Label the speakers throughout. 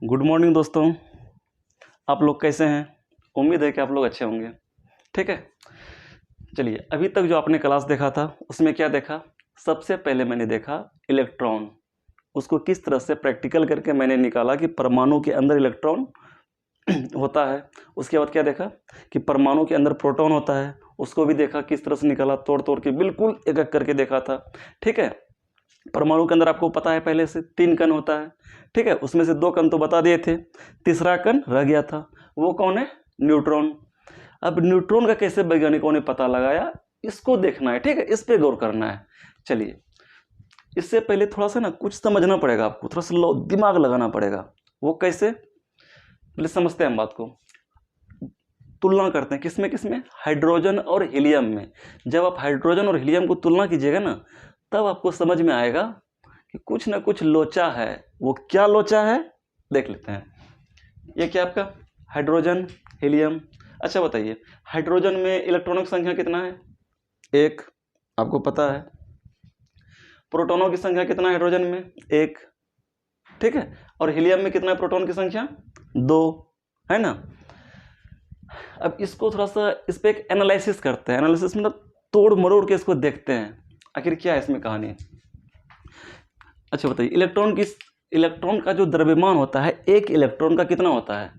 Speaker 1: Good morning दोस्तों। आप लोग कैसे हैं? उम्मीद है कि आप लोग अच्छे होंगे। ठीक है, चलिए अभी तक जो आपने क्लास देखा था उसमें क्या देखा? सबसे पहले मैंने देखा इलेक्ट्रॉन, उसको किस तरह से प्रैक्टिकल करके मैंने निकाला कि परमाणु के अंदर इलेक्ट्रॉन होता है। उसके बाद क्या देखा कि परमाणु के अंदर प्रोटॉन होता है, उसको भी देखा किस तरह से निकाला, तोड़ तोड़ के बिल्कुल एक एक करके देखा था। ठीक है, परमाणु के अंदर आपको पता है पहले से 3 कण होता है। ठीक है, उसमें से 2 कण तो बता दिए थे, तीसरा कण रह गया था, वो कौन है? न्यूट्रॉन। अब न्यूट्रॉन का कैसे वैज्ञानिकों ने पता लगाया, इसको देखना है। ठीक है, इस पे गौर करना है। चलिए, इससे पहले थोड़ा सा ना कुछ समझना पड़ेगा आपको, थोड़ा सा दिमाग लगाना पड़ेगा। वो कैसे, पहले समझते हैं हम बात को। तुलना करते हैं किसमें किसमें? हाइड्रोजन और हीलियम में। जब आप हाइड्रोजन और हीलियम को तुलना कीजिएगा ना, तब आपको समझ में आएगा कि कुछ ना कुछ लोचा है। वो क्या लोचा है देख लेते हैं। ये क्या आपका हाइड्रोजन, हीलियम। अच्छा बताइए, हाइड्रोजन में इलेक्ट्रॉनों की संख्या कितना है? 1, आपको पता है। प्रोटॉनों की संख्या कितना है हाइड्रोजन में? 1। ठीक है, और हीलियम में कितना है प्रोटॉन की संख्या? 2, है ना। अब इसको थोड़ा सा इस पर एक एनालिसिस करते हैं। एनालिसिस मतलब तोड़ मरोड़ के इसको देखते हैं आखिर क्या है इसमें कहानी। अच्छा बताइए, इलेक्ट्रॉन का जो द्रव्यमान होता है, एक इलेक्ट्रॉन का कितना होता है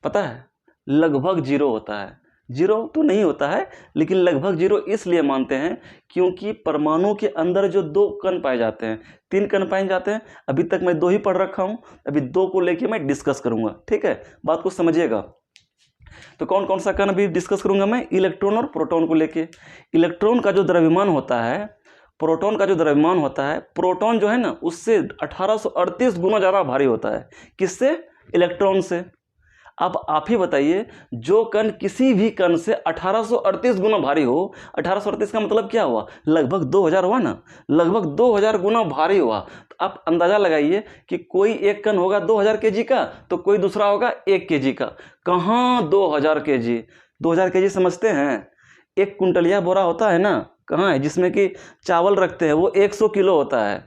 Speaker 1: पता है? लगभग 0 होता है। 0 तो नहीं होता है, लेकिन लगभग 0 इसलिए मानते हैं क्योंकि परमाणु के अंदर जो 2 कण पाए जाते हैं, 3 कण पाए जाते हैं। अभी तक मैं 2 ही पढ़ रखा हूं, अभी 2 को लेके मैं डिस्कस करूंगा। ठीक है, बात को समझिएगा। तो कौन कौन सा कण अभी डिस्कस करूंगा मैं? इलेक्ट्रॉन और प्रोटॉन को लेके। इलेक्ट्रॉन का जो द्रव्यमान होता है, प्रोटॉन का जो द्रव्यमान होता है, प्रोटॉन जो है ना उससे 1838 गुना ज़्यादा भारी होता है। किससे? इलेक्ट्रॉन से। अब आप ही बताइए, जो कण किसी भी कण से 1838 गुना भारी हो, 1838 का मतलब क्या हुआ? लगभग 2000 हुआ ना, लगभग 2000 गुना भारी हुआ। तो आप अंदाजा लगाइए कि कोई एक कण होगा 2000 केजी का, तो कोई दूसरा होगा 1 केजी का। कहाँ 2000 केजी? 2000 केजी समझते हैं? एक कुंटलिया बोरा होता है ना, कहाँ है जिसमें कि चावल रखते हैं, वो 100 किलो होता है।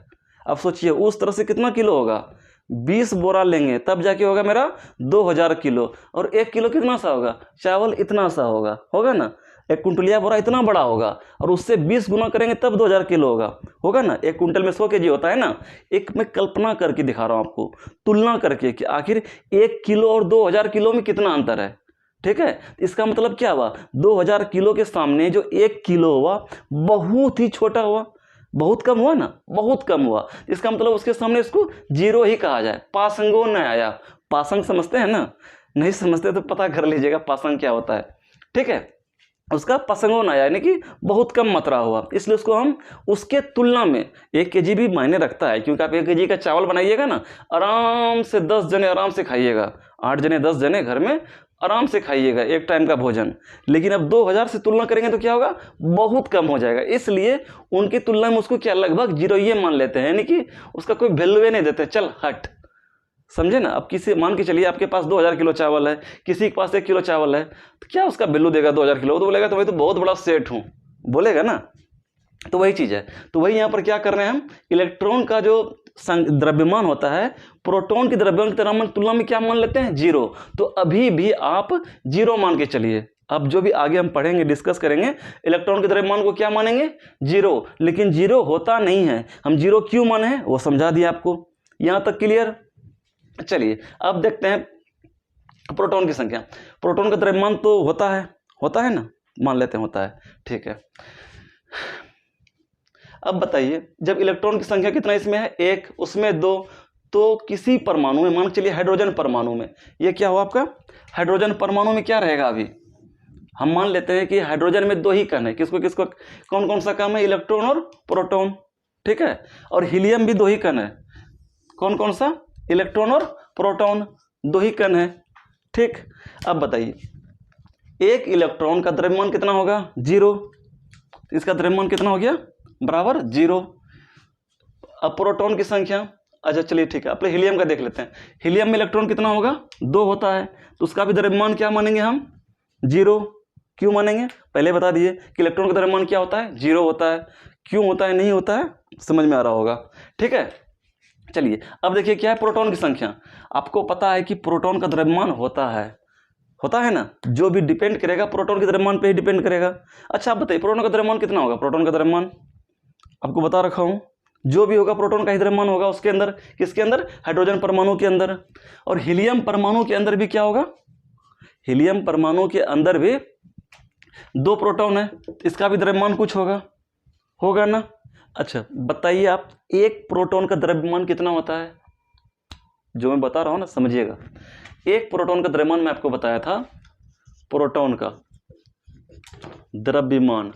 Speaker 1: अब सोचिए उस तरह से कितना किलो होगा? 20 बोरा लेंगे तब जाके होगा मेरा 2000 किलो। और 1 किलो कितना सा होगा? चावल इतना सा होगा ना। एक कुंटलिया बोरा इतना बड़ा होगा, और उससे 20 गुना करेंगे तब 2000 किलो होगा ना। एक कुंटल में 100 केजी होता है ना। एक मैं कल्पना करके दिखा रहा हूँ आपको, तुलना करके कि आखिर 1 किलो और 2000 किलो में कितना अंतर है। ठीक है, इसका मतलब क्या हुआ? 2000 किलो के सामने जो 1 किलो हुआ, बहुत ही छोटा हुआ, बहुत कम हुआ ना, बहुत कम हुआ। इसका मतलब उसके सामने इसको 0 ही कहा जाए। पासंगो न आया। पासंग समझते हैं ना? नहीं समझते तो पता कर लीजिएगा पासंग क्या होता है। ठीक है, उसका पसंगो न आया, यानी कि बहुत कम मात्रा हुआ, इसलिए उसको हम उसके तुलना में 1 केजी भी मायने रखता है। क्योंकि आप 1 केजी का चावल बनाइएगा ना, आराम से 10 जने आराम से खाइएगा, 8 जने 10 जने घर में आराम से खाइएगा एक टाइम का भोजन। लेकिन अब 2000 से तुलना करेंगे तो क्या होगा? बहुत कम हो जाएगा। इसलिए उनकी तुलना में उसको क्या लगभग 0 ये मान लेते हैं, यानी कि उसका कोई वैल्यू नहीं देते। चल हट, समझे ना। अब किसी मान के चलिए आपके पास 2000 किलो चावल है, किसी के पास 1 किलो चावल है, तो क्या उसका वैल्यू देगा 2000 किलो? तो बोलेगा तो भाई तो बहुत बड़ा सेठ हूँ, बोलेगा ना। तो वही चीज़ है। तो वही यहाँ पर क्या कर रहे हैं हम, इलेक्ट्रॉन का जो द्रव्यमान होता है, प्रोटॉन की द्रव्यमान की तुलना में क्या मान लेते हैं? 0। तो अभी भी आप 0 मान के चलिए। अब जो भी आगे हम पढ़ेंगे, डिस्कस करेंगे, इलेक्ट्रॉन के द्रव्यमान को क्या मानेंगे? 0। लेकिन 0 होता नहीं है। हम 0 क्यों माने हैं वो समझा दिया आपको। यहाँ तक क्लियर? चलिए अब देखते हैं प्रोटॉन की संख्या। प्रोटॉन का द्रव्यमान तो होता है ना, मान लेते हैं होता है। ठीक है, अब बताइए, जब इलेक्ट्रॉन की संख्या कितना इसमें है? 1, उसमें 2, तो किसी परमाणु में, मान के चलिए हाइड्रोजन परमाणु में, ये क्या हुआ आपका? हाइड्रोजन परमाणु में क्या रहेगा? अभी हम मान लेते हैं कि हाइड्रोजन में 2 ही कण है। किसको किसको, कौन कौन सा कण है? इलेक्ट्रॉन और प्रोटॉन। ठीक है, और हीलियम भी 2 ही कण है। कौन कौन सा? इलेक्ट्रॉन और प्रोटॉन, 2 ही कण है। ठीक, अब बताइए, एक इलेक्ट्रॉन का द्रव्यमान कितना होगा? 0। इसका द्रव्यमान कितना हो गया? बराबर 0। अब प्रोटॉन की संख्या, अच्छा चलिए ठीक है, अपने हीलियम का देख लेते हैं। हीलियम में इलेक्ट्रॉन कितना होगा? 2 होता है, तो उसका भी द्रव्यमान क्या मानेंगे हम? 0। क्यों मानेंगे? पहले बता दिए कि इलेक्ट्रॉन का द्रव्यमान क्या होता है? 0 होता है। क्यों होता है, नहीं होता है, समझ में आ रहा होगा। ठीक है, चलिए अब देखिए क्या है प्रोटॉन की संख्या। आपको पता है कि प्रोटॉन का द्रव्यमान होता है ना, जो भी डिपेंड करेगा प्रोटॉन के द्रव्यमान पे ही डिपेंड करेगा। अच्छा आप बताइए प्रोटॉन का द्रव्यमान कितना होगा। प्रोटॉन का द्रव्यमान आपको बता रखा हूँ, जो भी होगा प्रोटॉन का ही द्रव्यमान होगा उसके अंदर। किसके अंदर? हाइड्रोजन परमाणु के अंदर। और हीलियम परमाणु के अंदर भी क्या होगा? हीलियम परमाणु के अंदर भी 2 प्रोटॉन है, इसका भी द्रव्यमान कुछ होगा ना। अच्छा बताइए आप, एक प्रोटॉन का द्रव्यमान कितना होता है? जो मैं बता रहा हूँ ना समझिएगा। एक प्रोटॉन का द्रव्यमान मैं आपको बताया था, प्रोटॉन का द्रव्यमान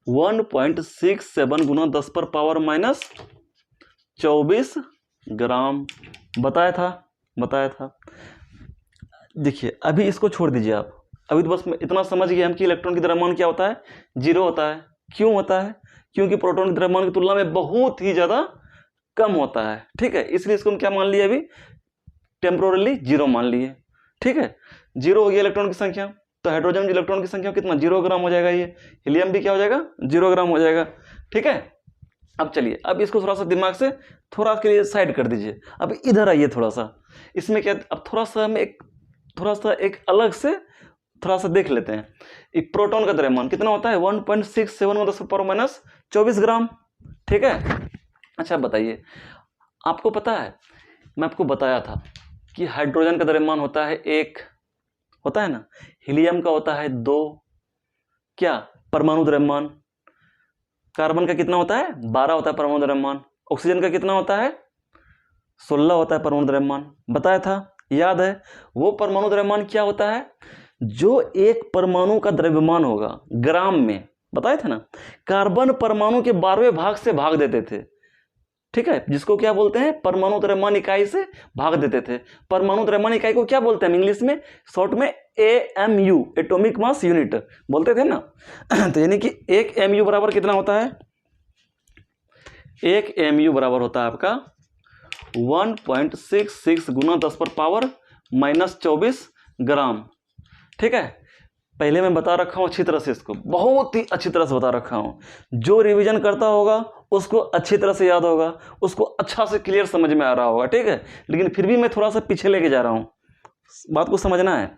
Speaker 1: 1.67 गुना 10⁻⁻24 ग्राम बताया था। देखिए अभी इसको छोड़ दीजिए आप, अभी तो बस इतना समझ गए हम कि इलेक्ट्रॉन की द्रव्यमान क्या होता है? 0 होता है। क्यों होता है? क्योंकि प्रोटॉन की द्रव्यमान की तुलना में बहुत ही ज़्यादा कम होता है। ठीक है, इसलिए इसको हम क्या मान लिए? अभी टेम्पोरली 0 मान लिए। ठीक है, 0 हो गया इलेक्ट्रॉन की संख्या, तो हाइड्रोजन की इलेक्ट्रॉन की संख्या कितना? 0 ग्राम हो जाएगा। ये हीलियम भी क्या हो जाएगा? 0 ग्राम हो जाएगा। ठीक है, अब चलिए अब इसको थोड़ा सा दिमाग से थोड़ा के लिए साइड कर दीजिए। अब इधर आइए थोड़ा सा, इसमें क्या अब थोड़ा सा हम एक अलग से थोड़ा सा देख लेते हैं। एक प्रोटॉन का द्रव्यमान कितना होता है? 1.67 10⁻⁻24 ग्राम। ठीक है, अच्छा बताइए, आपको पता है मैं आपको बताया था कि हाइड्रोजन का द्रव्यमान होता है 1, होता है ना। हीलियम का होता है 2, क्या परमाणु द्रव्यमान। कार्बन का कितना होता है? 12 होता है परमाणु द्रव्यमान। ऑक्सीजन का कितना होता है? 16 होता है परमाणु द्रव्यमान। बताया था, याद है। वो परमाणु द्रव्यमान क्या होता है? जो एक परमाणु का द्रव्यमान होगा ग्राम में, बताया था ना। कार्बन परमाणु के 12वें भाग से भाग देते थे। ठीक है, जिसको क्या बोलते हैं? परमाणु द्रव्यमान इकाई से भाग देते थे। परमाणु द्रव्यमान इकाई को क्या बोलते हैं इंग्लिश में? शॉर्ट में AMU, एटॉमिक मास यूनिट बोलते थे ना। तो यानी कि 1 MU बराबर कितना होता है? 1 MU बराबर होता है आपका 1.66 गुना 10⁻⁻24 ग्राम। ठीक है, पहले मैं बता रखा हूँ अच्छी तरह से, इसको बहुत ही अच्छी तरह से बता रखा हूँ। जो रिवीजन करता होगा उसको अच्छी तरह से याद होगा, उसको अच्छा से क्लियर समझ में आ रहा होगा। ठीक है, लेकिन फिर भी मैं थोड़ा सा पीछे लेके जा रहा हूँ, बात को समझना है।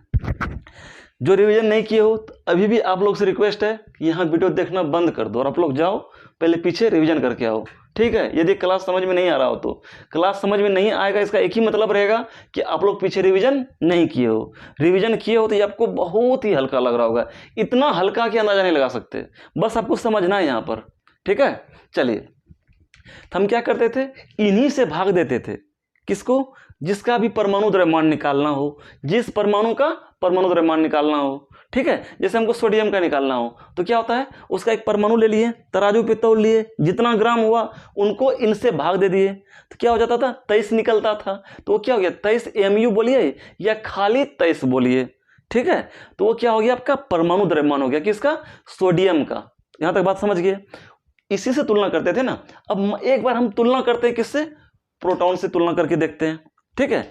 Speaker 1: जो रिवीजन नहीं किए हो तो अभी भी आप लोग से रिक्वेस्ट है कि यहाँ वीडियो देखना बंद कर दो और आप लोग जाओ पहले पीछे रिवीजन करके आओ। ठीक है, यदि क्लास समझ में नहीं आ रहा हो तो क्लास समझ में नहीं आएगा, इसका एक ही मतलब रहेगा कि आप लोग पीछे रिवीजन नहीं किए हो। रिवीजन किए हो तो ये आपको बहुत ही हल्का लग रहा होगा, इतना हल्का कि अंदाजा नहीं लगा सकते, बस आपको समझना है यहाँ पर। ठीक है, चलिए हम क्या करते थे? इन्हीं से भाग देते थे। किसको? जिसका भी परमाणु द्रव्यमान निकालना हो, जिस परमाणु का परमाणु द्रव्यमान निकालना हो। ठीक है, जैसे हमको सोडियम का निकालना हो तो क्या होता है? उसका एक परमाणु ले लिए, तराजू पे तौल लिए, जितना ग्राम हुआ उनको इनसे भाग दे दिए, तो क्या हो जाता था? 23 निकलता था। तो वो क्या हो गया? 23 MU बोलिए या खाली 23 बोलिए। ठीक है, तो वो क्या हो गया? आपका परमाणु द्रव्यमान हो गया। किसका? सोडियम का। यहां तक बात समझ गए? इसी से तुलना करते थे ना। अब एक बार हम तुलना करते हैं, किससे? प्रोटॉन से तुलना करके देखते हैं। ठीक है,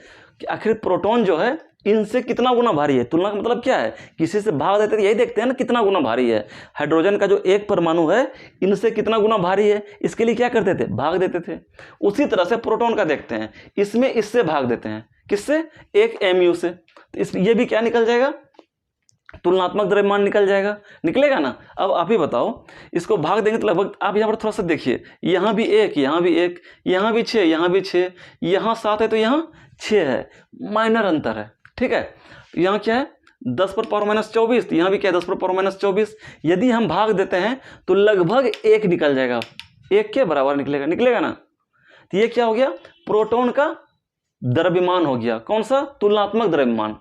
Speaker 1: कि आखिर प्रोटॉन जो है इनसे कितना गुना भारी है। तुलना का मतलब क्या है? किसी से भाग देते हैं, यही देखते हैं ना कितना गुना भारी है। हाइड्रोजन का जो एक परमाणु है इनसे कितना गुना भारी है, इसके लिए क्या करते थे? भाग देते थे। उसी तरह से प्रोटॉन का देखते हैं, इसमें इससे भाग देते हैं। किससे? 1 MU से। तो ये भी क्या निकल जाएगा? तुलनात्मक द्रव्यमान निकल जाएगा। निकलेगा ना। अब आप ही बताओ, इसको भाग देंगे तो लगभग आप यहाँ पर थोड़ा सा देखिए, यहाँ भी 1, यहाँ भी 1, यहाँ भी 6, यहाँ भी 6, यहाँ 7 है तो यहाँ 6 है, माइनर अंतर है। ठीक है, यहाँ क्या है? 10⁻⁻24, यहाँ भी क्या है? 10⁻⁻24। यदि हम भाग देते हैं तो लगभग 1 निकल जाएगा, 1 के बराबर निकलेगा ना। तो ये क्या हो गया? प्रोटॉन का द्रव्यमान हो गया। कौन सा? तुलनात्मक द्रव्यमान।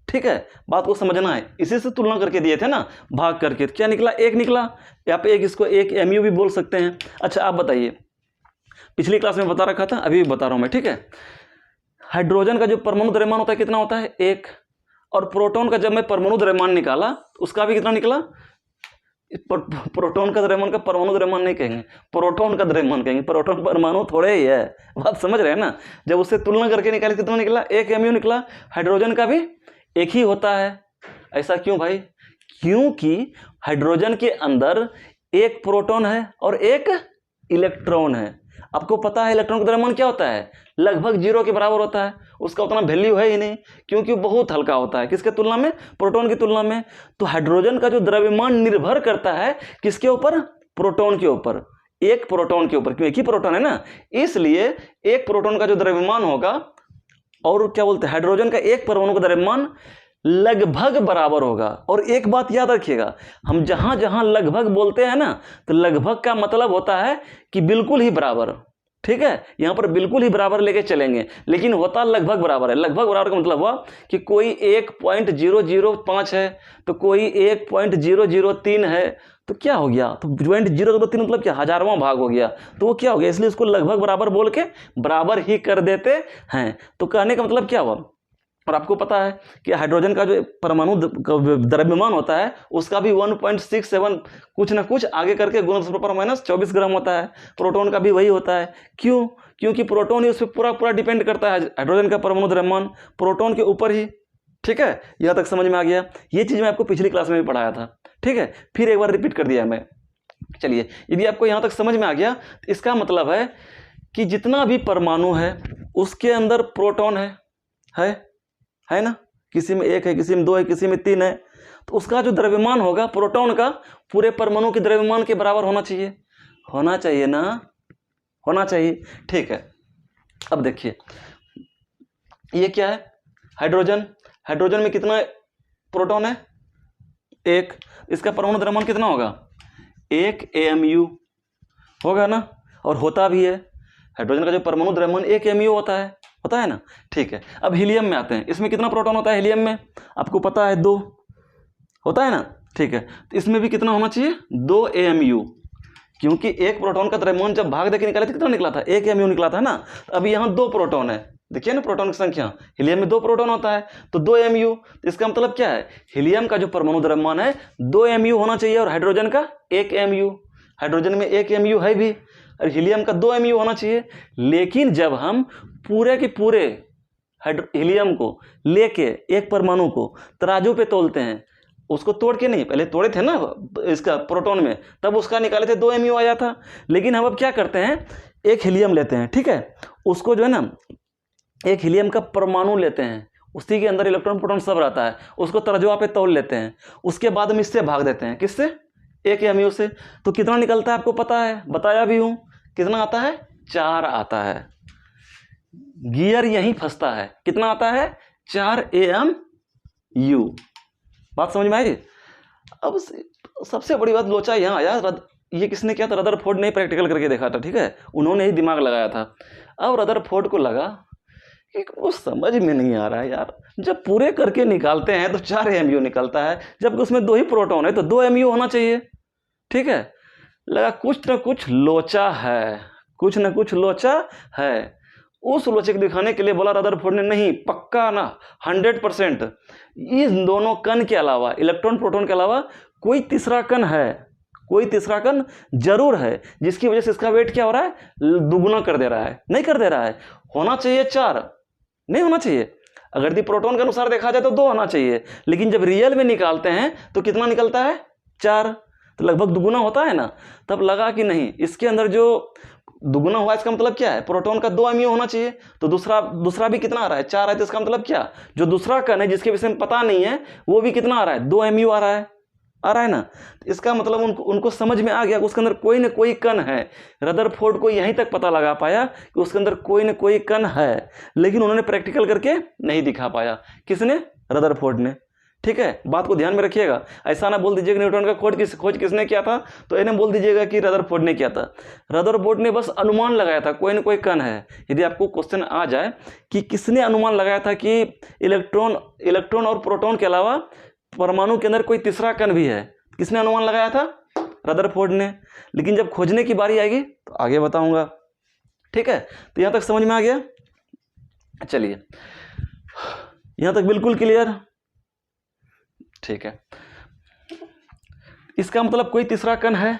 Speaker 1: ठीक है, बात को समझना है। इसी से तुलना करके दिए थे ना, भाग करके। क्या निकला? 1 निकला। यहाँ पे इसको 1 MU भी बोल सकते हैं। अच्छा आप बताइए, पिछली क्लास में बता रखा था, अभी भी बता रहा हूं मैं। ठीक है, हाइड्रोजन का जो परमाणु द्रव्यमान होता है कितना होता है? 1। और प्रोटॉन का जब मैं परमाणु द्रव्यमान निकाला उसका भी कितना निकला? प्रोटॉन का द्रव्यमान का परमाणु द्रव्यमान नहीं कहेंगे, प्रोटॉन का द्रव्यमान कहेंगे। प्रोटॉन परमाणु थोड़े ही है, बात समझ रहे हैं ना। जब उससे तुलना करके निकाले कितना निकला? 1 MU निकला। हाइड्रोजन का भी 1 ही होता है। ऐसा क्यों भाई? क्योंकि हाइड्रोजन के अंदर 1 प्रोटॉन है और 1 इलेक्ट्रॉन है। आपको पता है इलेक्ट्रॉन का द्रव्यमान क्या होता है, लगभग 0 के बराबर होता है, उसका उतना वैल्यू है ही नहीं, क्योंकि वो बहुत हल्का होता है, किसके तुलना में, प्रोटॉन की तुलना में। तो हाइड्रोजन का जो द्रव्यमान निर्भर करता है किसके ऊपर, प्रोटॉन के ऊपर, एक प्रोटॉन के ऊपर, क्योंकि एक ही प्रोटॉन है ना, इसलिए एक प्रोटॉन का जो द्रव्यमान होगा, और क्या बोलते हैं, हाइड्रोजन का एक परमाणु का द्रव्यमान लगभग बराबर होगा। और एक बात याद रखिएगा, हम जहां जहां लगभग बोलते हैं ना, तो लगभग का मतलब होता है कि बिल्कुल ही बराबर, ठीक है, यहां पर बिल्कुल ही बराबर लेके चलेंगे, लेकिन होता लगभग बराबर है। लगभग बराबर का मतलब हुआ कि कोई 1.005 है तो कोई 1.003 है, तो क्या हो गया, तो 0.003 मतलब क्या, हजारवां भाग हो गया, तो वो क्या हो गया, इसलिए उसको लगभग बराबर बोल के बराबर ही कर देते हैं। तो कहने का मतलब क्या हुआ, और आपको पता है कि हाइड्रोजन का जो परमाणु द्रव्यमान होता है उसका भी 1.67 कुछ ना कुछ आगे करके (10⁻24 ग्राम होता है। प्रोटॉन का भी वही होता है। क्यों, क्योंकि प्रोटॉन ही उस पर पूरा डिपेंड करता है, हाइड्रोजन का परमाणु द्रव्यमान प्रोटॉन के ऊपर ही। ठीक है, यहाँ तक समझ में आ गया। ये चीज़ मैं आपको पिछली क्लास में भी पढ़ाया था, ठीक है, फिर एक बार रिपीट कर दिया मैं। चलिए, यदि आपको यहाँ तक समझ में आ गया तो इसका मतलब है कि जितना भी परमाणु है उसके अंदर प्रोटॉन है ना, किसी में 1 है, किसी में 2 है, किसी में 3 है, तो उसका जो द्रव्यमान होगा प्रोटॉन का पूरे परमाणु के द्रव्यमान के बराबर होना चाहिए ना, होना चाहिए। ठीक है, अब देखिए ये क्या है, हाइड्रोजन में कितना प्रोटॉन है, 1, इसका परमाणु द्रव्यमान कितना होगा, 1 AMU होगा ना, और होता भी है, हाइड्रोजन का जो परमाणु द्रव्यमान 1 AMU होता है ना। ठीक है, अब हीलियम में आते हैं, इसमें कितना प्रोटॉन होता है, हीलियम में आपको पता है 2 होता है ना। ठीक है, तो इसमें भी कितना होना चाहिए, 2 AMU, क्योंकि एक प्रोटॉन का द्रव्यमान जब भाग देके निकाला था कितना निकला था, 1 AMU निकला था ना। तो अभी यहाँ 2 प्रोटॉन है, देखिए ना प्रोटॉन की संख्या, हीलियम में 2 प्रोटॉन होता है तो 2 AMU। तो इसका मतलब क्या है, हीलियम का जो परमाणु द्रव्यमान है 2 AMU होना चाहिए और हाइड्रोजन का 1 AMU। हाइड्रोजन में 1 AMU है भी और हीलियम का 2 AMU होना चाहिए। लेकिन जब हम पूरे के पूरे हीलियम को लेके एक परमाणु को तराजू पे तोलते हैं, उसको तोड़ के नहीं, पहले तोड़े थे ना इसका प्रोटॉन में, तब उसका निकाले थे 2 AMU आया था। लेकिन हम अब क्या करते हैं, एक हीलियम लेते हैं, ठीक है, उसको जो है ना एक हीलियम का परमाणु लेते हैं, उसी के अंदर इलेक्ट्रॉन प्रोटॉन सब रहता है, उसको तराजुआ पे तोल लेते हैं, उसके बाद हम इससे भाग देते हैं, किससे, 1 AMU से। तो कितना निकलता है आपको पता है, बताया भी हूं, कितना आता है, 4 आता है। गियर यहीं फंसता है, कितना आता है, 4 AMU। बात समझ में आई। अब सबसे बड़ी बात लोचा यहाँ आया, ये किसने किया था, रदरफोर्ड ने प्रैक्टिकल करके देखा था, ठीक है, उन्होंने ही दिमाग लगाया था। अब रदरफोर्ड को लगा कि वो समझ में नहीं आ रहा है यार, जब पूरे करके निकालते हैं तो 4 AMU निकलता है, जबकि उसमें 2 ही प्रोटॉन है तो 2 AMU होना चाहिए। ठीक है, लगा कुछ ना कुछ लोचा है, उस लोचे को दिखाने के लिए बोला रदरफोर्ड ने, नहीं पक्का ना 100%, इस दोनों कण के अलावा, इलेक्ट्रॉन प्रोटॉन के अलावा कोई तीसरा कण जरूर है, जिसकी वजह से इसका वेट क्या हो रहा है, दुगुना कर दे रहा है, नहीं कर दे रहा है। होना चाहिए 4, नहीं होना चाहिए। अगर यदि प्रोटॉन के अनुसार देखा जाए तो 2 होना चाहिए, लेकिन जब रियल में निकालते हैं तो कितना निकलता है, 4, तो लगभग दुगुना होता है ना। तब लगा कि नहीं, इसके अंदर जो दुगुना हुआ इसका मतलब क्या है, प्रोटॉन का 2 AMU होना चाहिए, तो दूसरा भी कितना आ रहा है, 4 है, तो इसका मतलब क्या, जो दूसरा कण है जिसके विषय में पता नहीं है वो भी कितना आ रहा है, 2 AMU आ रहा है ना। इसका मतलब उनको समझ में आ गया कि उसके अंदर कोई ना कोई कण है। रदरफोर्ड को यहीं तक पता लगा पाया कि उसके अंदर कोई ना कोई कण है, लेकिन उन्होंने प्रैक्टिकल करके नहीं दिखा पाया। किसने, रदरफोर्ड ने। ठीक है, बात को ध्यान में रखिएगा, ऐसा ना बोल दीजिएगा न्यूटन का खोज किसने किया था, तो इन्हें बोल दीजिएगा कि रदरफोर्ड ने किया था। रदरफोर्ड ने बस अनुमान लगाया था कोई ना कोई कण है। यदि आपको क्वेश्चन आ जाए कि किसने अनुमान लगाया था कि इलेक्ट्रॉन और प्रोटॉन के अलावा परमाणु के अंदर कोई तीसरा कण भी है, किसने अनुमान लगाया था, रदरफोर्ड ने। लेकिन जब खोजने की बारी आएगी तो आगे बताऊंगा। ठीक है, तो यहां तक समझ में आ गया। चलिए, यहां तक बिल्कुल क्लियर। ठीक है, इसका मतलब कोई तीसरा कण है।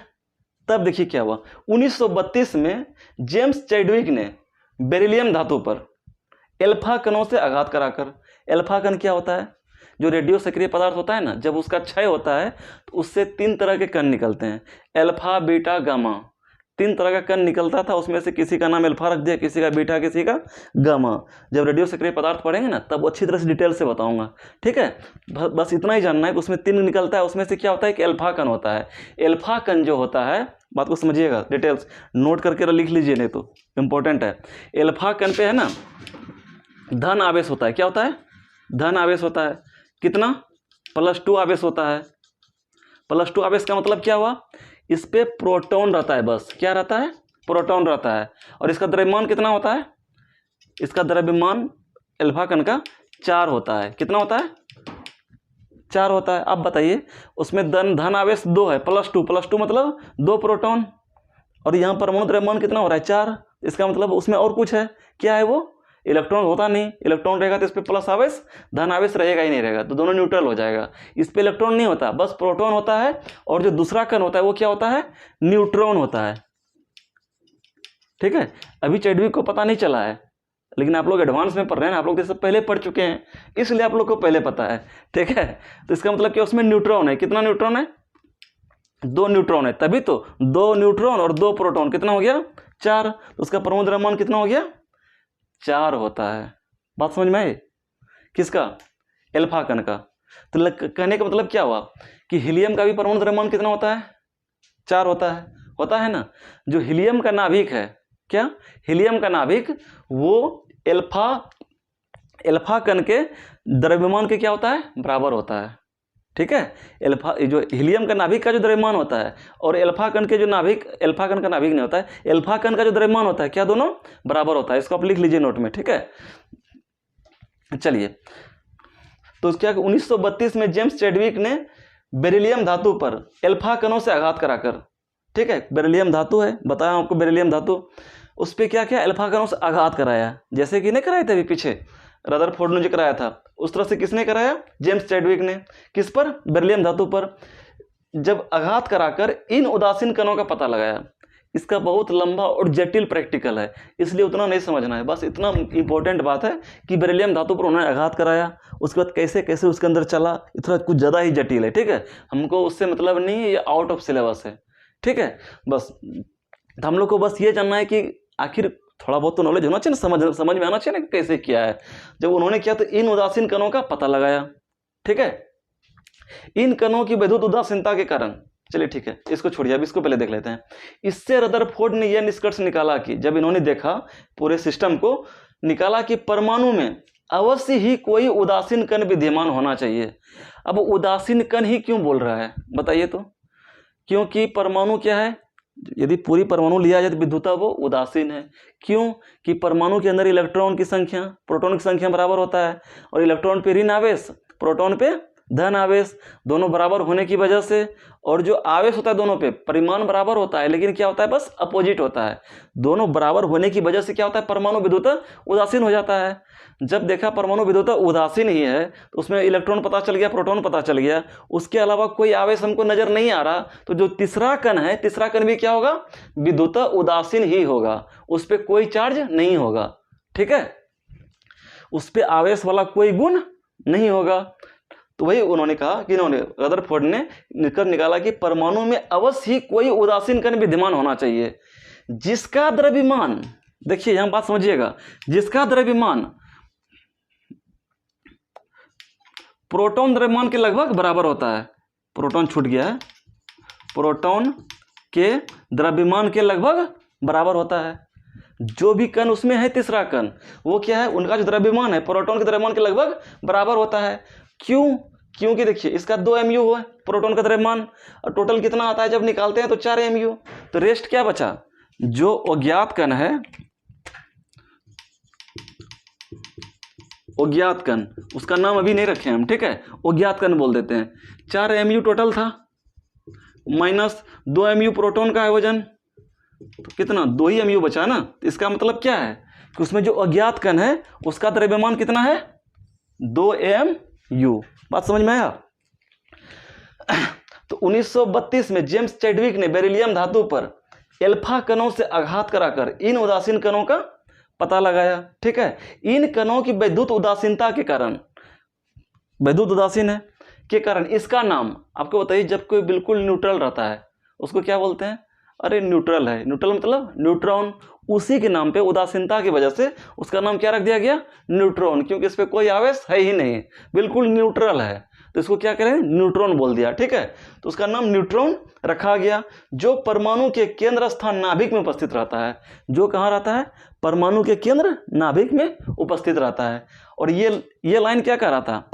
Speaker 1: तब देखिए क्या हुआ, 1932 में जेम्स चैडविक ने बेरिलियम धातु पर एल्फा कणों से आघात कराकर, एल्फा कण क्या होता है, जो रेडियो सक्रिय पदार्थ होता है ना, जब उसका क्षय होता है तो उससे 3 तरह के कण निकलते हैं, अल्फा बीटा गामा। 3 तरह का कण निकलता था, उसमें से किसी का नाम अल्फा रख दिया, किसी का बीटा, किसी का गामा। जब रेडियो सक्रिय पदार्थ पढ़ेंगे ना तब अच्छी तरह से डिटेल से बताऊंगा, ठीक है। बस इतना ही जानना है कि उसमें 3 निकलता है, उसमें से क्या होता है कि अल्फा कण होता है। अल्फा कण जो होता है, बात को समझिएगा, डिटेल्स नोट करके लिख लीजिए, नहीं तो इंपॉर्टेंट है। अल्फा कण पे है ना धन आवेश होता है। क्या होता है? धन आवेश होता है। कितना? +2 आवेश होता है। +2 आवेश का मतलब क्या हुआ? इस पे प्रोटॉन रहता है, बस क्या रहता है? प्रोटॉन रहता है। और इसका द्रव्यमान कितना होता है? इसका द्रव्यमान अल्फा कण का 4 होता है। कितना होता है? 4 होता है। अब बताइए, उसमें धन आवेश 2 है, +2 मतलब 2 प्रोटॉन, और यहाँ परमाणु द्रव्यमान कितना हो रहा है? 4। इसका मतलब उसमें और कुछ है। क्या है वो? इलेक्ट्रॉन होता नहीं। इलेक्ट्रॉन रहेगा तो इस पर प्लस आवेश, धन आवेश रहेगा ही नहीं, रहेगा तो दोनों न्यूट्रल हो जाएगा। इस पे इलेक्ट्रॉन नहीं होता, बस प्रोटॉन होता है। और जो दूसरा कण होता है वो क्या होता है? न्यूट्रॉन होता है, ठीक है। अभी चैडविक को पता नहीं चला है, लेकिन आप लोग एडवांस में पढ़ रहे हैं, आप लोग तो सब पहले पढ़ चुके हैं, इसलिए आप लोग को पहले पता है, ठीक है। तो इसका मतलब क्या? उसमें न्यूट्रॉन है। कितना न्यूट्रॉन है? 2 न्यूट्रॉन है, तभी तो 2 न्यूट्रॉन और 2 प्रोटॉन, कितना हो गया? 4। तो उसका परमाणु द्रव्यमान कितना हो गया? 4 होता है। बात समझ में आई? किसका? अल्फा कण का। तो कहने का मतलब क्या हुआ कि हीलियम का भी परमाणु द्रव्यमान कितना होता है? 4 होता है ना। जो हीलियम का नाभिक है, क्या? हीलियम का नाभिक वो अल्फा कण के द्रव्यमान के क्या होता है? बराबर होता है, ठीक है। अल्फा जो हीलियम का नाभिक का जो द्रव्यमान होता है और अल्फा कण के जो नाभिक, अल्फा कण का नाभिक नहीं होता है, अल्फा कण का जो द्रव्यमान होता है, क्या दोनों बराबर होता है। इसको आप लिख लीजिए नोट में, ठीक है। चलिए, तो क्या 1932 में जेम्स चैडविक ने बेरिलियम धातु पर अल्फा कणों से आघात कराकर, ठीक है, बेरिलियम धातु है, बताया आपको बेरिलियम धातु, उस पर क्या क्या अल्फा कणों से आघात कराया, जैसे कि नहीं कराए थे अभी पीछे रदरफोर्ड ने जो कराया था, उस तरह से किसने कराया? जेम्स चैडविक ने। किस पर? बेरिलियम धातु पर। जब आघात कराकर इन उदासीन कणों का पता लगाया। इसका बहुत लंबा और जटिल प्रैक्टिकल है, इसलिए उतना नहीं समझना है, बस इतना इंपॉर्टेंट बात है कि बेरिलियम धातु पर उन्होंने आघात कराया, उसके बाद कैसे कैसे उसके अंदर चला, इतना कुछ ज़्यादा ही जटिल है, ठीक है। हमको उससे मतलब नहीं है, ये आउट ऑफ सिलेबस है, ठीक है। बस तो हम लोग को बस ये जानना है कि आखिर थोड़ा बहुत तो नॉलेज होना चाहिए ना, समझ में आना चाहिए ना कैसे किया है। जब उन्होंने किया तो इन उदासीन कणों का पता लगाया, ठीक है। इन कणों की विद्युत उदासीनता के कारण, चलिए ठीक है, इसको छोड़िए, अब इसको पहले देख लेते हैं। इससे रदरफोर्ड ने यह निष्कर्ष निकाला कि जब इन्होंने देखा पूरे सिस्टम को, निकाला कि परमाणु में अवश्य ही कोई उदासीन कण विद्यमान होना चाहिए। अब उदासीन कण ही क्यों बोल रहा है बताइए तो? क्योंकि परमाणु क्या है? यदि पूरी परमाणु लिया जाए तो विद्युता वो उदासीन है। क्यों? कि परमाणु के अंदर इलेक्ट्रॉन की संख्या प्रोटॉन की संख्या बराबर होता है, और इलेक्ट्रॉन पे ऋण आवेश, प्रोटॉन पे धन आवेश, दोनों बराबर होने की वजह से, और जो आवेश होता है दोनों पे परिमाण बराबर होता है, लेकिन क्या होता है? बस अपोजिट होता है। दोनों बराबर होने की वजह से क्या होता है? परमाणु विद्युता उदासीन हो जाता है। जब देखा परमाणु विद्युता उदासीन ही है, तो उसमें इलेक्ट्रॉन पता चल गया, प्रोटॉन पता चल गया, उसके अलावा कोई आवेश हमको नजर नहीं आ रहा, तो जो तीसरा कण है, तीसरा कण भी क्या होगा? विद्युता उदासीन ही होगा, उस पर कोई चार्ज नहीं होगा, ठीक है, उस पर आवेश वाला कोई गुण नहीं होगा। तो वही उन्होंने कहा कि इन्होंने रदरफोर्ड ने निकाला कि परमाणु में अवश्य ही कोई उदासीन कण विद्यमान होना चाहिए, जिसका द्रव्यमान, देखिए यहां बात समझिएगा, जिसका द्रव्यमान प्रोटॉन द्रव्यमान के लगभग बराबर होता है। प्रोटॉन छूट गया है, प्रोटॉन के द्रव्यमान के लगभग बराबर होता है। जो भी कण उसमें है, तीसरा कण, वो क्या है? उनका जो द्रव्यमान है प्रोटॉन के द्रव्यमान के लगभग बराबर होता है। क्यों? क्योंकि देखिए इसका 2 mu है प्रोटॉन का द्रव्यमान, और टोटल कितना आता है जब निकालते हैं तो 4 mu। तो रेस्ट क्या बचा? जो अज्ञात कण है, अज्ञात कण, उसका नाम अभी नहीं रखे हम, ठीक है, अज्ञात कण बोल देते हैं। 4 mu टोटल था, माइनस 2 mu प्रोटॉन का है वजन, तो कितना? 2 ही mu बचा ना। तो इसका मतलब क्या है कि उसमें जो अज्ञात कण है उसका द्रव्यमान कितना है? 2 mu। बात समझ में आया? तो 1932 में जेम्स चैडविक ने बेरिलियम धातु पर अल्फा कणों से आघात कराकर इन उदासीन कणों का पता लगाया, ठीक है। इन कणों की विद्युत उदासीनता के कारण, विद्युत उदासीन है के कारण, इसका नाम आपको बताइए, जब कोई बिल्कुल न्यूट्रल रहता है उसको क्या बोलते हैं? अरे न्यूट्रल है, न्यूट्रल मतलब न्यूट्रॉन, उसी के नाम पे उदासीनता की वजह से उसका नाम क्या रख दिया गया, न्यूट्रॉन, क्योंकि इस पे कोई आवेश है ही नहीं, बिल्कुल न्यूट्रल है, तो इसको क्या करें, न्यूट्रॉन बोल दिया, ठीक है। तो उसका नाम न्यूट्रॉन रखा गया, जो परमाणु के केंद्र स्थान नाभिक में उपस्थित रहता है। जो कहाँ रहता है, परमाणु के केंद्र नाभिक में उपस्थित रहता है। और ये लाइन क्या कह रहा था,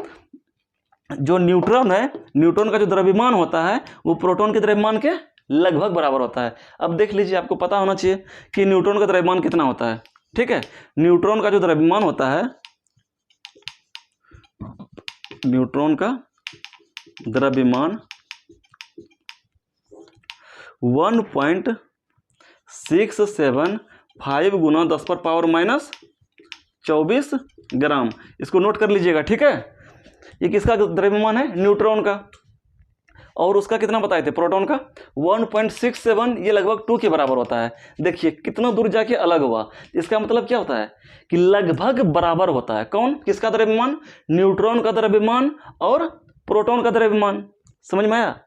Speaker 1: जो न्यूट्रॉन है, न्यूट्रॉन का जो द्रव्यमान होता है वो प्रोटॉन के द्रव्यमान के लगभग बराबर होता है। अब देख लीजिए, आपको पता होना चाहिए कि न्यूट्रॉन का द्रव्यमान कितना होता है, ठीक है। न्यूट्रॉन का जो द्रव्यमान होता है, न्यूट्रॉन का द्रव्यमान 1.675 गुना 10⁻⁻24 ग्राम, इसको नोट कर लीजिएगा, ठीक है। ये किसका द्रव्यमान है, न्यूट्रॉन का। और उसका कितना बताए थे, प्रोटॉन का 1.67, ये लगभग 2 के बराबर होता है। देखिए कितना दूर जाके अलग हुआ, इसका मतलब क्या होता है कि लगभग बराबर होता है। कौन, किसका द्रव्यमान, न्यूट्रॉन का द्रव्यमान और प्रोटॉन का द्रव्यमान। समझ में आया,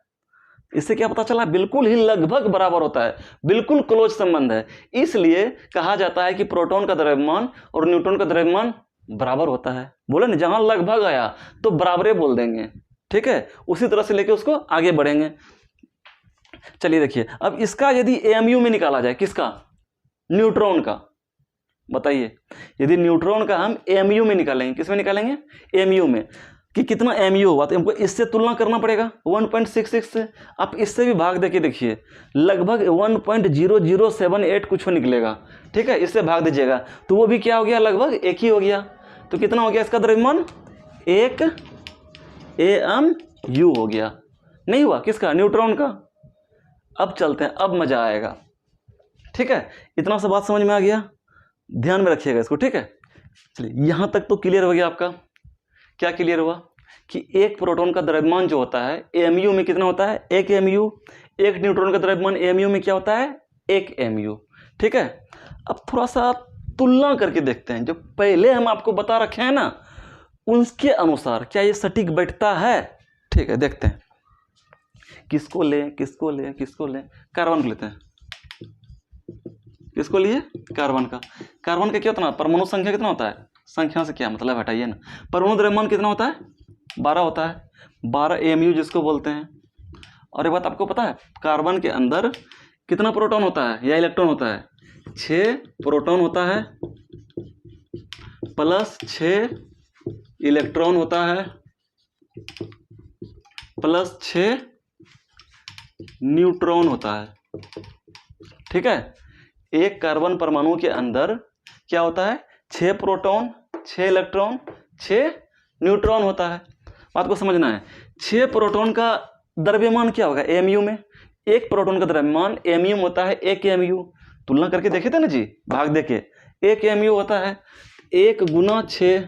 Speaker 1: इससे क्या पता चला, बिल्कुल ही लगभग बराबर होता है, बिल्कुल क्लोज संबंध है। इसलिए कहा जाता है कि प्रोटॉन का द्रव्यमान और न्यूट्रॉन का द्रव्यमान बराबर होता है। बोले ना, जहां लगभग आया तो बराबरे बोल देंगे, ठीक है। उसी तरह से लेके उसको आगे बढ़ेंगे। चलिए देखिए, अब इसका यदि एएमयू में निकाला जाए, किसका, न्यूट्रॉन का, बताइए। यदि न्यूट्रॉन का हम एएमयू में निकालेंगे, किस में निकालेंगे, एएमयू में, कि कितना एमयू हुआ, तो हमको इससे तुलना करना पड़ेगा 1.66 से। आप इससे भी भाग देके देखिए, लगभग 1.0078 कुछ निकलेगा, ठीक है। इससे भाग दीजिएगा तो वो भी क्या हो गया, लगभग एक ही हो गया। तो कितना हो गया इसका द्रव्यमान, 1 AMU हो गया, नहीं हुआ, किसका, न्यूट्रॉन का। अब चलते हैं, अब मजा आएगा, ठीक है। इतना सा बात समझ में आ गया, ध्यान में रखिएगा इसको, ठीक है। चलिए यहां तक तो क्लियर हो गया आपका। क्या क्लियर हुआ कि एक प्रोटॉन का द्रव्यमान जो होता है एएमयू में कितना होता है, 1 AMU। एक न्यूट्रॉन का द्रव्यमान एएमयू में क्या होता है, 1 AMU, ठीक है। अब थोड़ा सा तुलना करके देखते हैं, जो पहले हम आपको बता रखे हैं ना, उसके अनुसार क्या ये सटीक बैठता है, ठीक है। देखते हैं किसको लें, किसको लें, किसको लें, कार्बन को लेते हैं। किसको लिए, कार्बन का। कार्बन का क्या होता है, परमाणु संख्या कितना होता है, संख्या से क्या मतलब, हटाइए ना। परमाणु द्रव्यमान कितना होता है, 12 होता है, 12 AMU जिसको बोलते हैं। और एक बात आपको पता है, कार्बन के अंदर कितना प्रोटॉन होता है या इलेक्ट्रॉन होता है, 6 प्रोटॉन होता है प्लस 6 इलेक्ट्रॉन होता है प्लस 6 न्यूट्रॉन होता है, ठीक है। एक कार्बन परमाणु के अंदर क्या होता है, 6 प्रोटॉन, 6 इलेक्ट्रॉन, 6 न्यूट्रॉन होता है। बात को समझना है। 6 प्रोटॉन का द्रव्यमान क्या होगा एएमयू में, एक प्रोटॉन का द्रव्यमान एएमयू में होता है 1 AMU। तुलना करके देखे थे ना जी, भाग देके, 1 AMU होता है, 1 गुना 6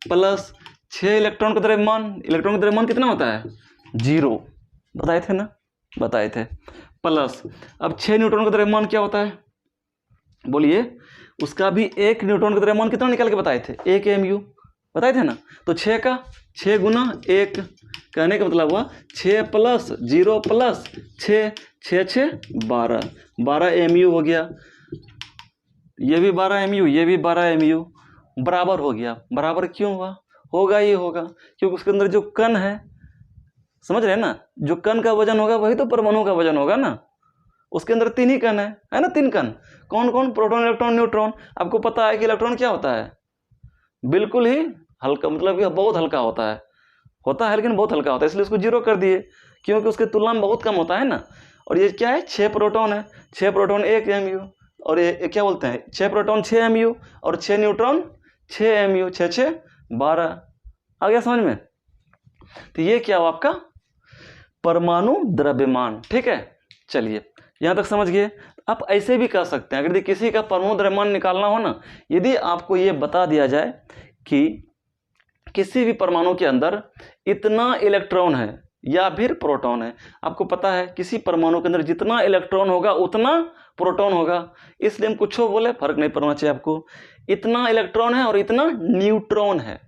Speaker 1: प्लस 6 इलेक्ट्रॉन का द्रव्यमान, इलेक्ट्रॉन का द्रव्यमान कितना होता है, 0, बताए थे ना, बताए थे। प्लस अब 6 न्यूट्रॉन का द्रव्यमान क्या होता है, बोलिए। उसका भी 1 न्यूट्रॉन का द्रव्यमान कितना निकाल के बताए थे, 1 AMU, बताए थे ना। तो 6 का 6 गुना 1, कहने का मतलब हुआ 6 प्लस 0 प्लस 6, 6 6 12, 12 AMU हो गया। ये भी 12 AMU, ये भी 12 AMU, बराबर हो गया। बराबर क्यों हुआ, होगा ही होगा, क्योंकि उसके अंदर जो कण है, समझ रहे हैं ना, जो कण का वजन होगा वही तो परमाणु का वजन होगा ना। उसके अंदर 3 ही कण है ना, 3 कण। कौन कौन, प्रोटॉन, इलेक्ट्रॉन, न्यूट्रॉन। आपको पता है कि इलेक्ट्रॉन क्या होता है, बिल्कुल ही हल्का, मतलब कि बहुत हल्का होता है लेकिन बहुत हल्का होता है, इसलिए उसको 0 कर दिए, क्योंकि उसकी तुलना में बहुत कम होता है ना। और ये क्या है, 6 प्रोटॉन है, 6 प्रोटॉन 1 AMU, और ये क्या बोलते हैं, 6 प्रोटॉन 6 AMU और 6 न्यूट्रॉन 6 AMU, 6 6 12। आ गया समझ में। तो ये क्या हुआ आपका परमाणु द्रव्यमान, ठीक है। चलिए यहाँ तक समझ गए। आप ऐसे भी कर सकते हैं, अगर यदि किसी का परमाणु द्रव्यमान निकालना हो ना, यदि आपको ये बता दिया जाए कि किसी भी परमाणु के अंदर इतना इलेक्ट्रॉन है या फिर प्रोटॉन है, आपको पता है किसी परमाणु के अंदर जितना इलेक्ट्रॉन होगा उतना प्रोटॉन होगा, इसलिए हम कुछ बोले फर्क नहीं पड़ना चाहिए आपको। इतना इलेक्ट्रॉन है और इतना न्यूट्रॉन है,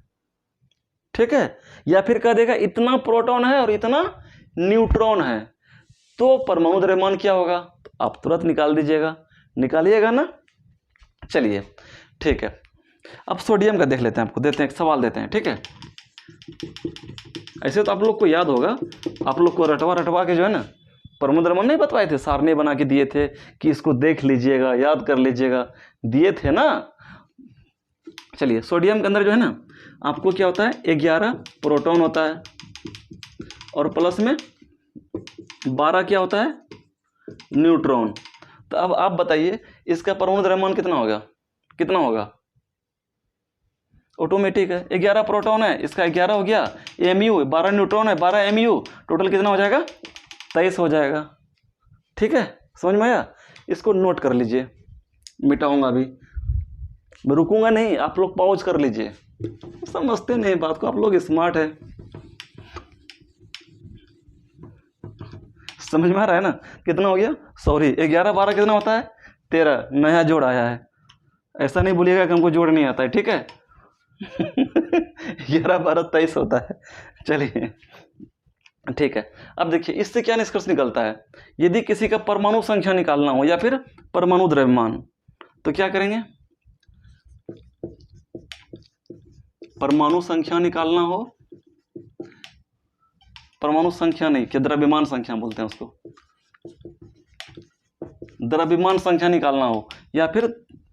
Speaker 1: ठीक है। या फिर कह देगा इतना प्रोटॉन है और इतना न्यूट्रॉन है, तो परमाणु द्रव्यमान क्या होगा, तो आप तुरंत निकाल दीजिएगा, निकालिएगा ना। चलिए ठीक है, अब सोडियम का देख लेते हैं, आपको देते हैं एक सवाल देते हैं, ठीक है। ऐसे तो आप लोग को याद होगा, आप लोग को रटवा रटवा के जो है ना परमाणु द्रव्यमान नहीं बतवाए थे, सारणी बना के दिए थे कि इसको देख लीजिएगा, याद कर लीजिएगा, दिए थे ना। चलिए सोडियम के अंदर जो है ना आपको क्या होता है, 11 प्रोटॉन होता है और प्लस में 12 क्या होता है, न्यूट्रॉन। तो अब आप बताइए इसका परमाणु द्रव्यमान कितना होगा, कितना होगा, ऑटोमेटिक है, 11 प्रोटॉन है, इसका 11 हो गया mu, 12 न्यूट्रॉन है, 12 mu, टोटल कितना हो जाएगा, 23 हो जाएगा। ठीक है, समझ में आया, इसको नोट कर लीजिए, मिटाऊंगा अभी, मैं रुकूंगा नहीं, आप लोग पॉज कर लीजिए, समझते नहीं बात को, आप लोग स्मार्ट है, समझ में आ रहा है ना। कितना हो गया, सॉरी 11 12 कितना होता है, 13, नया जोड़ आया है, ऐसा नहीं बोलिएगा कि हमको जोड़ नहीं आता है, ठीक है। 11 12 23 होता है। चलिए ठीक है, अब देखिए इससे क्या निष्कर्ष निकलता है, यदि किसी का परमाणु संख्या निकालना हो या फिर परमाणु द्रव्यमान, तो क्या करेंगे, परमाणु संख्या निकालना हो, परमाणु संख्या नहीं, क्या द्रव्यमान संख्या बोलते हैं उसको, द्रव्यमान संख्या निकालना हो या फिर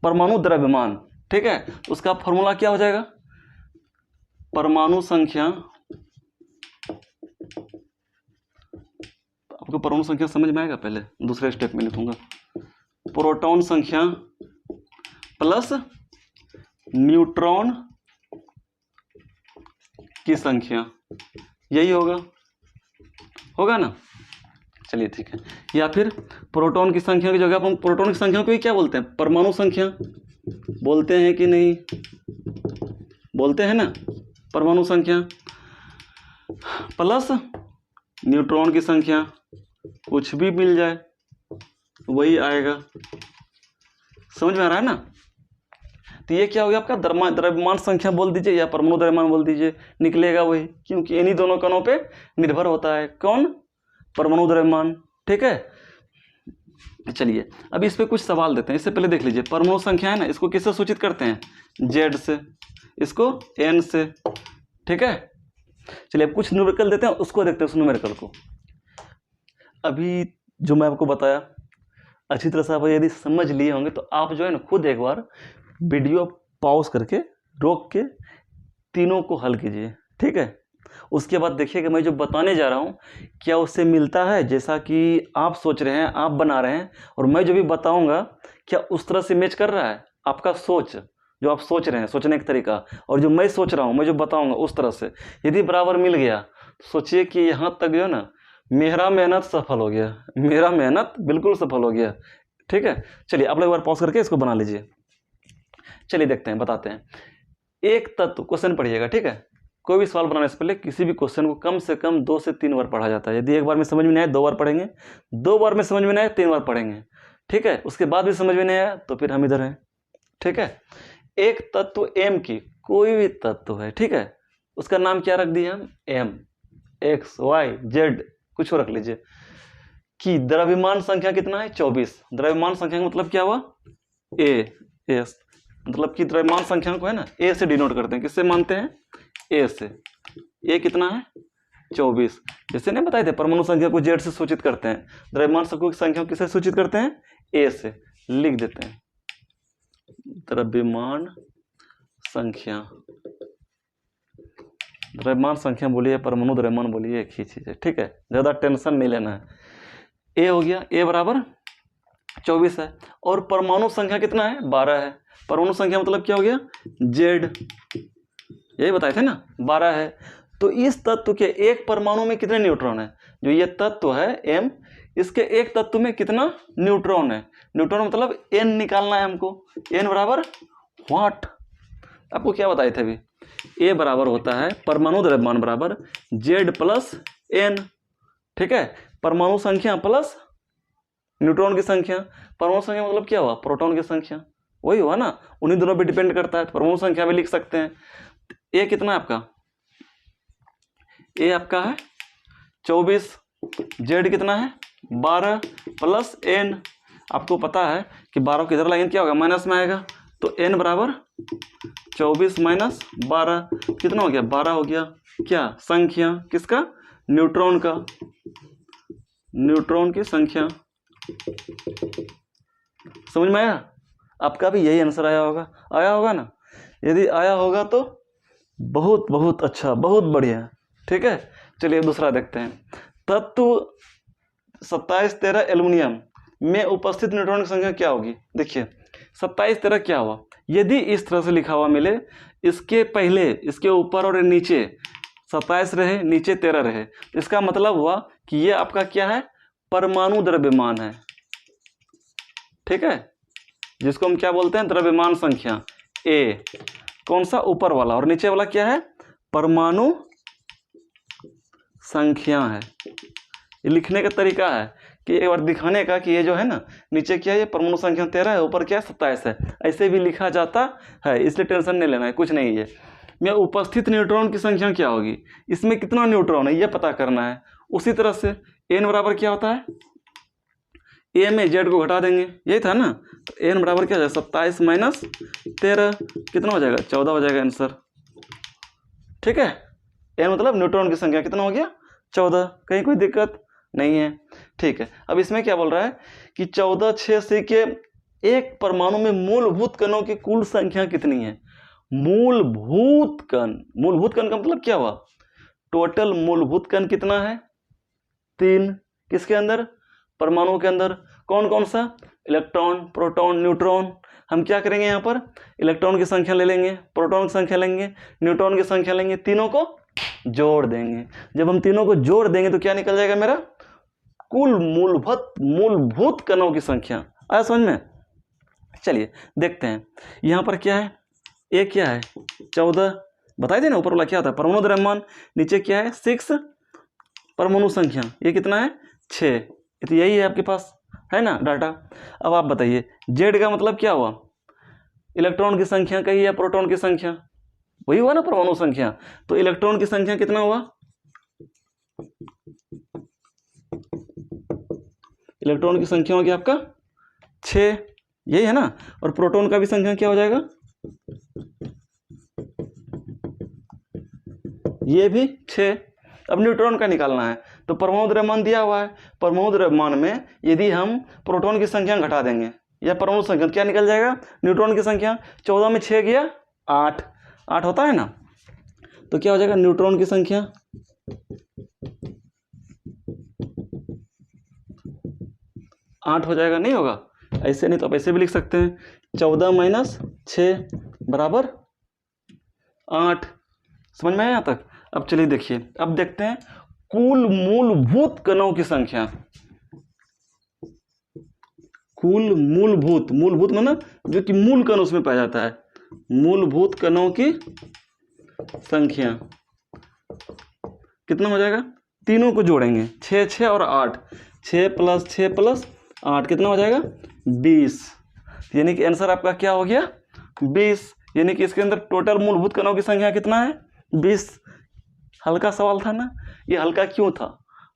Speaker 1: परमाणु द्रव्यमान, ठीक है, उसका फॉर्मूला क्या हो जाएगा, परमाणु संख्या, आपको परमाणु संख्या समझ में आएगा, पहले दूसरे स्टेप में लिखूंगा, प्रोटॉन संख्या प्लस न्यूट्रॉन की संख्या, यही होगा ना। चलिए ठीक है, या फिर प्रोटॉन की संख्या की जगह अपन प्रोटॉन की संख्या को ही क्या बोलते हैं, परमाणु संख्या बोलते हैं कि नहीं, बोलते हैं ना, परमाणु संख्या प्लस न्यूट्रॉन की संख्या, कुछ भी मिल जाए वही आएगा, समझ में आ रहा है ना। तो ये क्या हो गया आपका, द्रव्यमान संख्या बोल दीजिए या परमाणु द्रव्यमान बोल दीजिए, निकलेगा वही, क्योंकि इन्हीं दोनों कणों पे निर्भर होता है, कौन, परमाणु द्रव्यमान, ठीक है। चलिए अब इस पे कुछ सवाल देते हैं, इससे पहले देख लीजिए परमाणु संख्या है ना, इसको किससे सूचित करते हैं, Z से, इसको N से, ठीक है। चलिए अब कुछ न्यूमेरिकल देते हैं, उसको देखते हैं उस न्यूमेरिकल को। अभी जो मैं आपको बताया अच्छी तरह से आप यदि समझ लिए होंगे तो आप जो है ना खुद एक बार वीडियो पॉज करके रोक के तीनों को हल कीजिए, ठीक है। उसके बाद देखिए कि मैं जो बताने जा रहा हूँ क्या उससे मिलता है, जैसा कि आप सोच रहे हैं, आप बना रहे हैं, और मैं जो भी बताऊँगा क्या उस तरह से मैच कर रहा है आपका सोच, जो आप सोच रहे हैं, सोचने का तरीका, और जो मैं सोच रहा हूँ, मैं जो बताऊँगा उस तरह से यदि बराबर मिल गया, सोचिए कि यहाँ तक जो है ना मेरा मेहनत सफल हो गया, मेरा मेहनत बिल्कुल सफल हो गया, ठीक है। चलिए आप लोग एक बार पॉज करके इसको बना लीजिए। चलिए देखते हैं, बताते हैं। एक तत्व, क्वेश्चन पढ़िएगा, ठीक है। कोई भी सवाल बनाने से पहले किसी भी क्वेश्चन को कम से कम 2 से 3 बार पढ़ा जाता है। यदि एक बार में समझ में नहीं आए 2 बार पढ़ेंगे, 2 बार में समझ में नहीं आए 3 बार पढ़ेंगे, ठीक है। उसके बाद भी समझ में नहीं आया तो फिर हम इधर हैं, ठीक है। एक तत्व M की, कोई भी तत्व है, ठीक है, उसका नाम क्या रख दिया हम, M, X Y Z कुछ और रख लीजिए, कि द्रव्यमान संख्या कितना है, 24। द्रव्यमान संख्या का मतलब क्या हुआ, A, मतलब कि द्रव्यमान संख्या को है ना A से डिनोट करते हैं, किससे मानते हैं, A से। A कितना है, 24। जैसे नहीं बताए थे परमाणु संख्या को Z से सूचित करते हैं, द्रव्यमान संख्या को किससे सूचित करते हैं, A से। लिख देते हैं द्रव्यमान संख्या, द्रव्यमान संख्या बोलिए, परमाणु द्रव्यमान बोलिए, एक ही चीज है, ठीक है, ज्यादा टेंशन नहीं लेना है। A हो गया, A बराबर 24 है, और परमाणु संख्या कितना है, 12 है। परमाणु संख्या मतलब क्या हो गया, Z, यही बताए थे ना, 12 है। तो इस तत्व के एक परमाणु में कितने न्यूट्रॉन है, जो ये तत्व है M, इसके एक तत्व में कितना न्यूट्रॉन है, न्यूट्रॉन मतलब N निकालना है हमको। N बराबर व्हाट, आपको क्या बताए थे अभी, A बराबर होता है परमाणु द्रव्यमान बराबर Z प्लस N, ठीक है। परमाणु संख्या प्लस न्यूट्रॉन की संख्या, परमाणु संख्या मतलब क्या हुआ, प्रोटॉन की संख्या, वही हुआ ना, उन्हीं दोनों पे डिपेंड करता है। परमाणु संख्या भी लिख सकते हैं। A कितना है आपका, A आपका है 24, Z कितना है 12 प्लस n। आपको पता है कि 12 को इधर लाएंगे क्या होगा, माइनस में आएगा, तो n बराबर 24 माइनस 12 कितना हो गया, 12 हो गया। क्या संख्या, किसका, न्यूट्रॉन का, न्यूट्रॉन की संख्या। समझ में आया? आपका भी यही आंसर आया होगा ना? यदि आया होगा तो बहुत बहुत अच्छा, बहुत बढ़िया। ठीक है, चलिए दूसरा देखते हैं। तत्व 2713 एल्युमिनियम में उपस्थित न्यूट्रॉन की संख्या क्या होगी। देखिए 2713 क्या हुआ, यदि इस तरह से लिखा हुआ मिले, इसके पहले, इसके ऊपर और नीचे 27 रहे, नीचे 13 रहे, इसका मतलब हुआ कि ये आपका क्या है, परमाणु द्रव्यमान है। ठीक है, जिसको हम क्या बोलते हैं, द्रव्यमान संख्या ए। कौन सा, ऊपर वाला, और नीचे वाला क्या है, परमाणु संख्या है। ये लिखने का तरीका है कि एक बार दिखाने का कि ये जो है ना, नीचे क्या है, ये परमाणु संख्या 13 है, ऊपर क्या है, 27 है। ऐसे भी लिखा जाता है, इसलिए टेंशन नहीं लेना है, कुछ नहीं है। में उपस्थित न्यूट्रॉन की संख्या क्या होगी, इसमें कितना न्यूट्रॉन है ये पता करना है। उसी तरह से n बराबर क्या होता है, a में z को घटा देंगे, यही था ना, तो n बराबर क्या हो जाएगा, 27 माइनस 13 कितना हो जाएगा, 14 हो जाएगा आंसर। ठीक है, n मतलब न्यूट्रॉन की संख्या कितना हो गया, 14। कहीं कोई दिक्कत नहीं है। ठीक है, अब इसमें क्या बोल रहा है कि 14 के एक परमाणु में मूलभूत कणों की कुल संख्या कितनी है। मूलभूत कण, मूलभूत कण का मतलब क्या हुआ, टोटल मूलभूत कण कितना है, 3। किसके अंदर, परमाणु के अंदर। कौन कौन सा, इलेक्ट्रॉन, प्रोटॉन, न्यूट्रॉन। हम क्या करेंगे, यहाँ पर इलेक्ट्रॉन की संख्या ले लेंगे, प्रोटॉन की संख्या लेंगे, न्यूट्रॉन की संख्या लेंगे, तीनों को जोड़ देंगे। जब हम तीनों को जोड़ देंगे तो क्या निकल जाएगा मेरा, कुल मूलभूत कणों की संख्या। आया समझ में? चलिए देखते हैं, यहाँ पर क्या है, ए क्या है, 14 बताई दे ना, ऊपर वाला क्या था, परमाणु द्रव्यमान, नीचे क्या है 6 परमाणु संख्या, ये कितना है 6। तो यही है आपके पास, है ना डाटा। अब आप बताइए जेड का मतलब क्या हुआ, इलेक्ट्रॉन की संख्या कही या प्रोटॉन की संख्या, वही हुआ ना परमाणु संख्या। तो इलेक्ट्रॉन की संख्या कितना हुआ, इलेक्ट्रॉन की संख्या होगी आपका 6, यही है ना। और प्रोटॉन का भी संख्या क्या हो जाएगा, ये भी 6। अब न्यूट्रॉन का निकालना है, तो परमाणु द्रव्यमान दिया हुआ है, परमाणु द्रव्यमान में यदि हम प्रोटॉन की संख्या घटा देंगे या परमाणु संख्या, क्या निकल जाएगा, न्यूट्रॉन की संख्या। 14 में 6 गया 8, 8 होता है ना, तो क्या हो जाएगा, न्यूट्रॉन की संख्या 8 हो जाएगा, नहीं होगा ऐसे, नहीं तो आप ऐसे भी लिख सकते हैं, 14 माइनस 6 बराबर 8। समझ में आया यहाँ तक? अब चलिए देखिए, अब देखते हैं कुल मूलभूत कणों की संख्या। कुल मूलभूत, मूलभूत मतलब जो कि मूल कण उसमें पाया जाता है, मूलभूत कणों की संख्या कितना हो जाएगा, तीनों को जोड़ेंगे, 6 6 और 8, 6 प्लस 6 प्लस 8 कितना हो जाएगा 20। यानी कि आंसर आपका क्या हो गया 20। यानी कि इसके अंदर टोटल मूलभूत कणों की संख्या कितना है 20। हल्का सवाल था ना, ये हल्का क्यों था,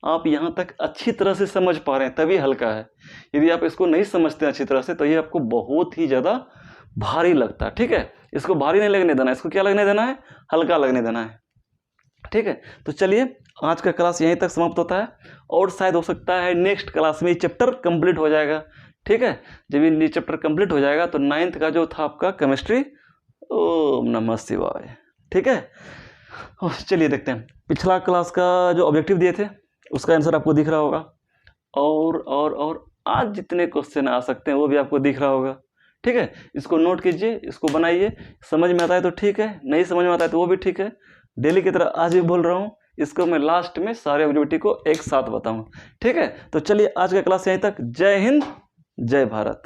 Speaker 1: आप यहाँ तक अच्छी तरह से समझ पा रहे हैं तभी हल्का है। यदि आप इसको नहीं समझते अच्छी तरह से तो ये आपको बहुत ही ज़्यादा भारी लगता है। ठीक है, इसको भारी नहीं लगने देना, इसको क्या लगने देना है, हल्का लगने देना है। ठीक है, तो चलिए आज का क्लास यहीं तक समाप्त होता है, और शायद हो सकता है नेक्स्ट क्लास में ये चैप्टर कंप्लीट हो जाएगा। ठीक है, जब ये चैप्टर कंप्लीट हो जाएगा तो 9th का जो था आपका केमिस्ट्री, ओम नमः शिवाय। ठीक है, चलिए देखते हैं पिछला क्लास का जो ऑब्जेक्टिव दिए थे उसका आंसर आपको दिख रहा होगा, और आज जितने क्वेश्चन आ सकते हैं वो भी आपको दिख रहा होगा। ठीक है, इसको नोट कीजिए, इसको बनाइए, समझ में आता है तो ठीक है, नहीं समझ में आता है तो वो भी ठीक है। डेली की तरह आज भी बोल रहा हूँ, इसको मैं लास्ट में सारे ऑब्जेक्टिव को एक साथ बताऊँ। ठीक है, तो चलिए आज का क्लास यहीं तक। जय हिंद, जय भारत।